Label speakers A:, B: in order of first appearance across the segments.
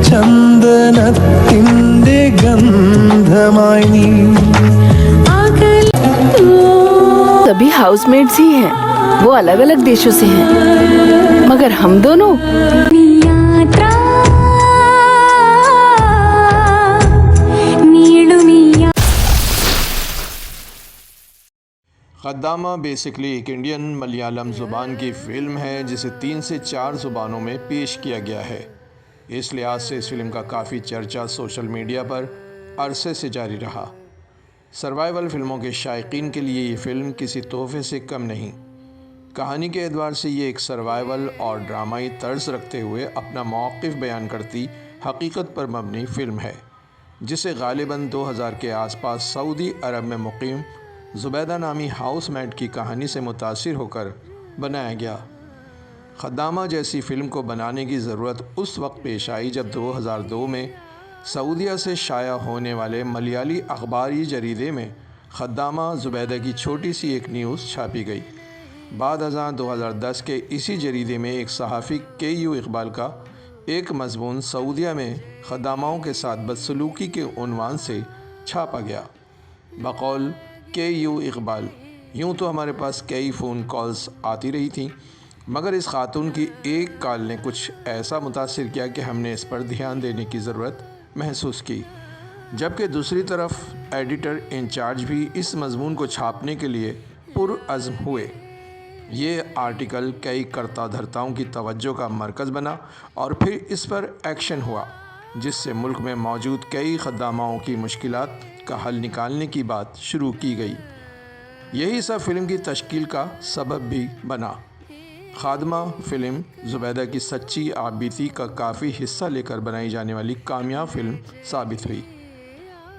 A: ചന്ദനത്തിൻ്റെ ഗന്ധമായി നീ.
B: सभी हाउसमेट्स ही हैं, वो अलग अलग देशों से हैं, मगर हम दोनों
C: खद्दामा बेसिकली एक इंडियन मलयालम ज़ुबान की फ़िल्म है जिसे 3 से 4 ज़ुबानों में पेश किया गया है। इस लिहाज से इस फिल्म का काफ़ी चर्चा सोशल मीडिया पर अरसे से जारी रहा। सर्वाइवल फ़िल्मों के शायकीन के लिए ये फ़िल्म किसी तोहफे से कम नहीं। कहानी के एतबार से ये एक सर्वाइवल और ड्रामाई तर्ज रखते हुए अपना मौक़िफ़ बयान करती हकीकत पर मबनी फ़िल्म है, जिसे गालिबन 2000 के आसपास सऊदी अरब में मुक़ीम ज़ुबैदा नामी हाउसमेट की कहानी से मुतासिर होकर बनाया गया। खद्दामा जैसी फ़िल्म को बनाने की ज़रूरत उस वक्त पेश आई जब 2002 में सऊदीया से शाया होने वाले मलयाली अखबारी जरीदे में खद्दामा ज़ुबैदा की छोटी सी एक न्यूज़ छापी गई। बाद अज़ां 2010 के इसी जरीदे में एक सहाफ़ी KU इकबाल का एक मज़मून सऊदीया में खद्दामाओं के साथ बदसलूकी के उन्वान से छापा गया। बकौल KU इकबाल, यूँ तो हमारे पास कई फ़ोन कॉल्स आती रही थीं, मगर इस खातून की एक कॉल ने कुछ ऐसा मुतासिर किया कि हमने इस पर ध्यान देने की ज़रूरत महसूस की। जबकि दूसरी तरफ एडिटर इंचार्ज भी इस मज़मून को छापने के लिए पुरअज़्म हुए। ये आर्टिकल कई कर्ता धर्ताओं की तवज्जो का मरकज़ बना और फिर इस पर एक्शन हुआ, जिससे मुल्क में मौजूद कई खद्दामाओं की मुश्किलात का हल निकालने की बात शुरू की गई। यही सब फ़िल्म की तश्कील का सबब भी बना। खादमा फ़िल्म ज़ुबैदा की सच्ची आपबीती का काफ़ी हिस्सा लेकर बनाई जाने वाली कामयाब फ़िल्म साबित हुई।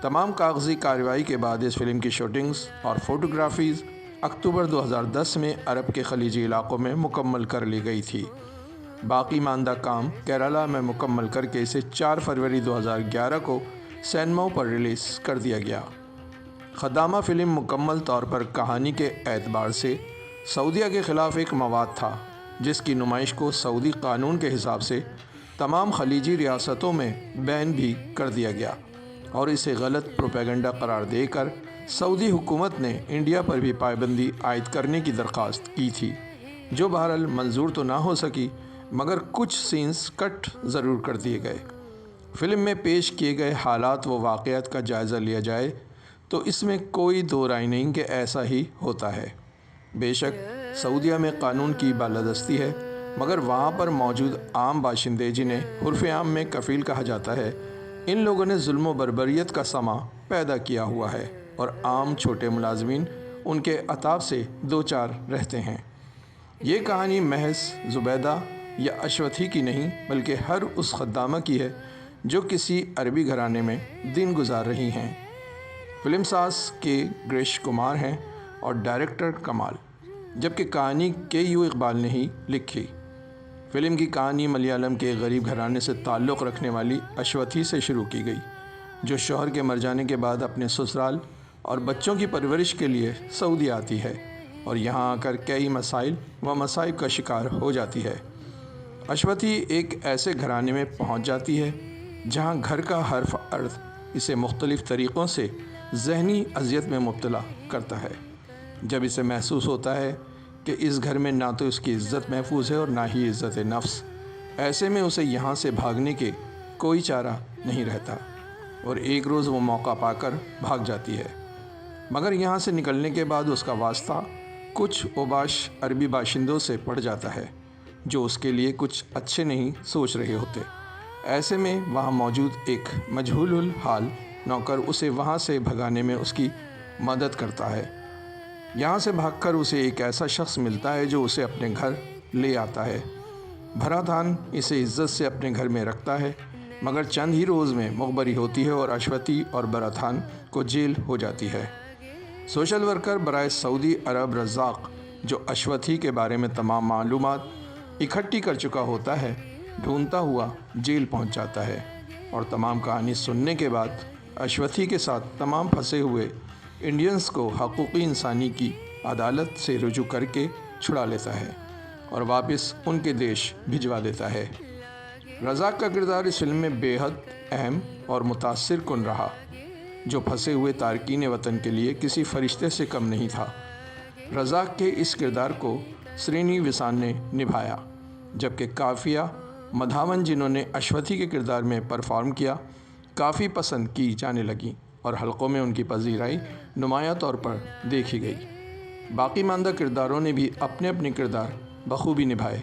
C: तमाम कागज़ी कार्रवाई के बाद इस फ़िल्म की शूटिंग्स और फ़ोटोग्राफीज़ अक्टूबर 2010 में अरब के खलीजी इलाक़ों में मुकम्मल कर ली गई थी। बाकी मानदा काम केरला में मुकम्मल करके इसे 4 फरवरी 2011 को सिनेमाओं पर रिलीज़ कर दिया गया। खद्दामा फ़िल्म मुकम्मल तौर पर कहानी के एतबार से सऊदीया के ख़िलाफ़ एक मवाद था, जिसकी नुमाइश को सऊदी कानून के हिसाब से तमाम खलीजी रियासतों में बैन भी कर दिया गया और इसे गलत प्रोपेगेंडा करार देकर सऊदी हुकूमत ने इंडिया पर भी पाबंदी आयद करने की दरख्वास्त की थी, जो बहरहाल मंजूर तो ना हो सकी, मगर कुछ सीन्स कट ज़रूर कर दिए गए। फ़िल्म में पेश किए गए हालात व वाक़यात का जायज़ा लिया जाए तो इसमें कोई दो राय नहीं कि ऐसा ही होता है। बेशक सऊदीया में कानून की बालादस्ती है, मगर वहाँ पर मौजूद आम बाशिंदे, जिन्हें उर्फ़ आम में कफ़ील कहा जाता है, इन लोगों ने जुल्म व बर्बरियत का समा पैदा किया हुआ है और आम छोटे मुलाजमीन उनके अताब से दो चार रहते हैं। ये कहानी महज ज़ुबैदा या अश्वथी की नहीं, बल्कि हर उस खद्दामा की है जो किसी अरबी घराने में दिन गुजार रही हैं। फ़िल्म साज के ग्रेश कुमार हैं और डायरेक्टर कमाल, जबकि कहानी KU इकबाल ने ही लिखी। फ़िल्म की कहानी मलयालम के गरीब घराने से ताल्लुक़ रखने वाली अश्वथी से शुरू की गई, जो शौहर के मर जाने के बाद अपने ससुराल और बच्चों की परवरिश के लिए सऊदी आती है और यहाँ आकर कई मसाइल व मसाइब का शिकार हो जाती है। अश्वथी एक ऐसे घराने में पहुँच जाती है जहाँ घर का हर फ़र्द इसे मुख्तलिफ़ तरीक़ों से ज़हनी अज़ियत में मुब्तला करता है। जब इसे महसूस होता है कि इस घर में ना तो उसकी इज़्ज़त महफूज है और ना ही इज़्ज़त नफ्स, ऐसे में उसे यहाँ से भागने के कोई चारा नहीं रहता और एक रोज़ वो मौका पाकर भाग जाती है। मगर यहाँ से निकलने के बाद उसका वास्ता कुछ ओबाश अरबी बाशिंदों से पड़ जाता है, जो उसके लिए कुछ अच्छे नहीं सोच रहे होते। ऐसे में वहाँ मौजूद एक मजहूलुल हाल नौकर उसे वहाँ से भगाने में उसकी मदद करता है। यहाँ से भागकर उसे एक ऐसा शख्स मिलता है जो उसे अपने घर ले आता है। भराथान इसे इज़्ज़त से अपने घर में रखता है, मगर चंद ही रोज़ में मुखबरी होती है और अश्वथी और बराथान को जेल हो जाती है। सोशल वर्कर बराए सऊदी अरब रज़ाक़, जो अश्वथी के बारे में तमाम मालूमात इकट्ठी कर चुका होता है, ढूंढता हुआ जेल पहुंच जाता है और तमाम कहानी सुनने के बाद अश्वथी के साथ तमाम फंसे हुए इंडियंस को हकूक़ी इंसानी की अदालत से रुजू करके छुड़ा लेता है और वापस उनके देश भिजवा देता है। رزاق کا کردار اس فلم میں بے حد اہم اور متاثر کن رہا، جو پھنسے ہوئے تارکین وطن کے لیے کسی فرشتے سے کم نہیں تھا۔ رزاق کے اس کردار کو سرینی وسان نے نبھایا، جبکہ کافیہ مدھاون جنہوں نے اشوتھی کے کردار میں پرفارم کیا کافی پسند کی جانے لگیں اور حلقوں میں ان کی پذیرائی نمایاں طور پر دیکھی گئی۔ باقی ماندہ کرداروں نے بھی اپنے اپنے کردار بخوبی نبھائے،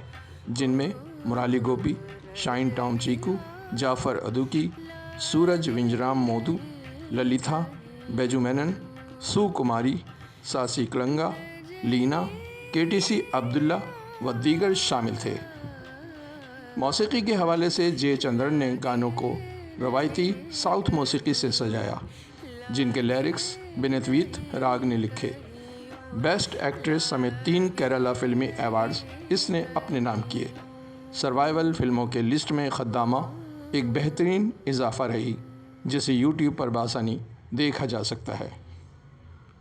C: جن میں مرالی گوپی، شائن ٹام چیکو، جعفر ادوکی، سورج ونجرام مودو، للیتا بیجو مینن، سو کماری، ساسی کلنگا، لینا، کے ٹی سی عبداللہ و دیگر شامل تھے۔ موسیقی کے حوالے سے جے چندرن نے گانوں کو روایتی ساؤتھ موسیقی سے سجایا، جن کے لیرکس بنتویت راگ نے لکھے۔ بیسٹ ایکٹریس سمیت 3 کیرلا فلمی ایوارڈز اس نے اپنے نام کیے۔ سروائیول فلموں کے لسٹ میں خدامہ ایک بہترین اضافہ رہی، جسے یوٹیوب پر بآسانی دیکھا جا سکتا ہے۔